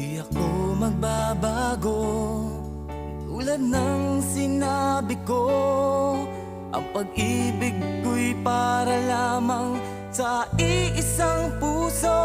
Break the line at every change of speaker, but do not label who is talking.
Di ako magbabago, tulad ng sinabi ko. Ang pag-ibig ko'y para lamang sa iisang puso.